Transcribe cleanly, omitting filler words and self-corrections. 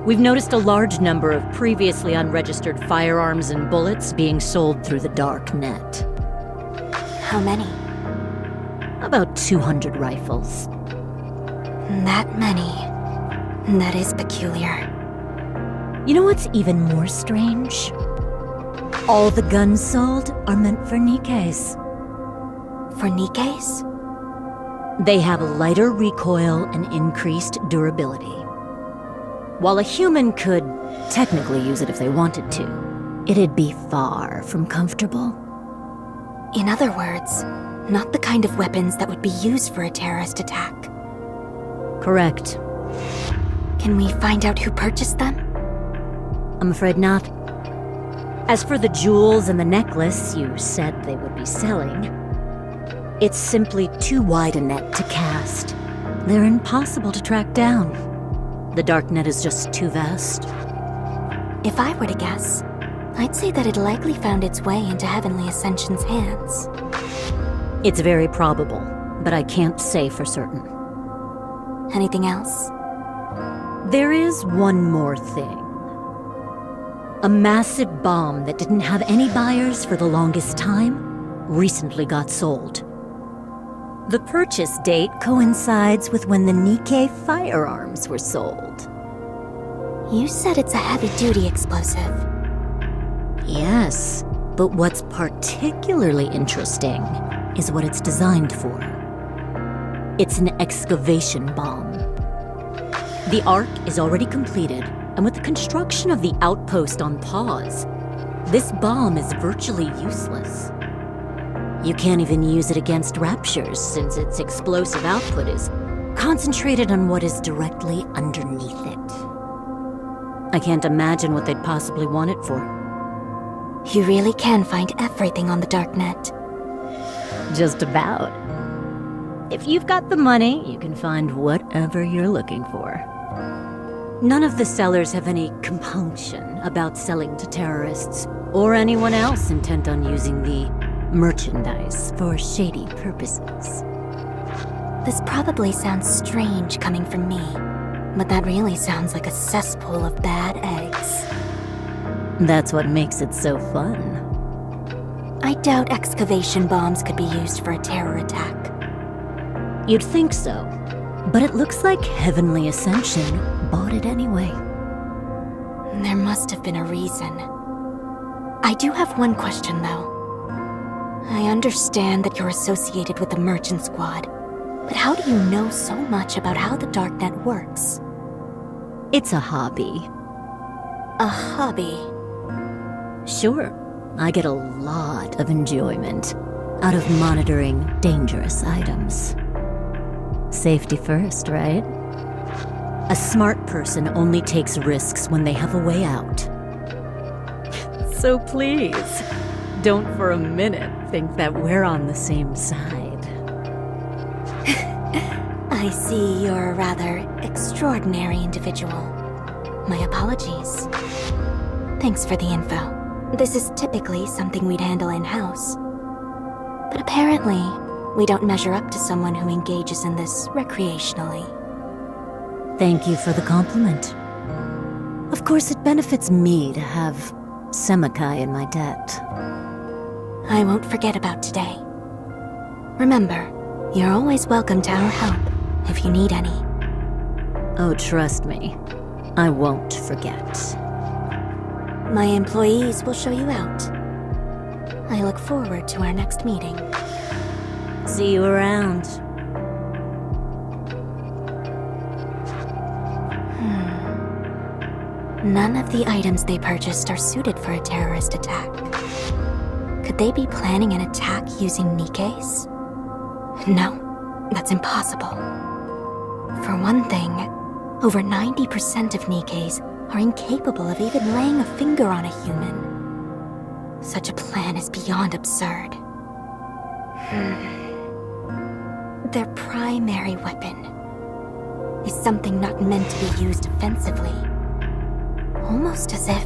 We've noticed a large number of previously unregistered firearms and bullets being sold through the dark net. How many? About 200 rifles. That many. That is peculiar. You know what's even more strange? All the guns sold are meant for NIKKEs. For NIKKEs? They have a lighter recoil and increased durability. While a human could technically use it if they wanted to, it'd be far from comfortable. In other words, not the kind of weapons that would be used for a terrorist attack. Correct. Can we find out who purchased them? I'm afraid not. As for the jewels and the necklace you said they would be selling, it's simply too wide a net to cast. They're impossible to track down. The darknet is just too vast. If I were to guess, I'd say that it likely found its way into Heavenly Ascension's hands. It's very probable, but I can't say for certain. Anything else? There is one more thing. A massive bomb that didn't have any buyers for the longest time recently got sold. The purchase date coincides with when the NIKKE firearms were sold. You said it's a heavy-duty explosive. Yes, but what's particularly interesting is what it's designed for. It's an excavation bomb. The arc is already completed, and with the construction of the outpost on pause, this bomb is virtually useless. You can't even use it against raptures since its explosive output is concentrated on what is directly underneath it. I can't imagine what they'd possibly want it for. You really can find everything on the darknet. Just about. If you've got the money, you can find whatever you're looking for. None of the sellers have any compunction about selling to terrorists or anyone else intent on using the merchandise for shady purposes. This probably sounds strange coming from me, but that really sounds like a cesspool of bad eggs. That's what makes it so fun. I doubt excavation bombs could be used for a terror attack. You'd think so, but it looks like Heavenly Ascension bought it anyway. There must have been a reason. I do have one question, though. I understand that you're associated with the Merchant Squad, but how do you know so much about how the darknet works? It's a hobby. A hobby? Sure, I get a lot of enjoyment out of monitoring dangerous items. Safety first, right? A smart person only takes risks when they have a way out. So please, don't for a minute think that we're on the same side. I see you're a rather extraordinary individual. My apologies. Thanks for the info. This is typically something we'd handle in-house. But apparently, we don't measure up to someone who engages in this recreationally. Thank you for the compliment. Of course, it benefits me to have Semakai in my debt. I won't forget about today. Remember, you're always welcome to our help if you need any. Oh, trust me, I won't forget. My employees will show you out. I look forward to our next meeting. See you around. None of the items they purchased are suited for a terrorist attack. Could they be planning an attack using NIKKEs? No, that's impossible. For one thing, over 90% of NIKKEs are incapable of even laying a finger on a human. Such a plan is beyond absurd. Their primary weapon is something not meant to be used offensively. Almost as if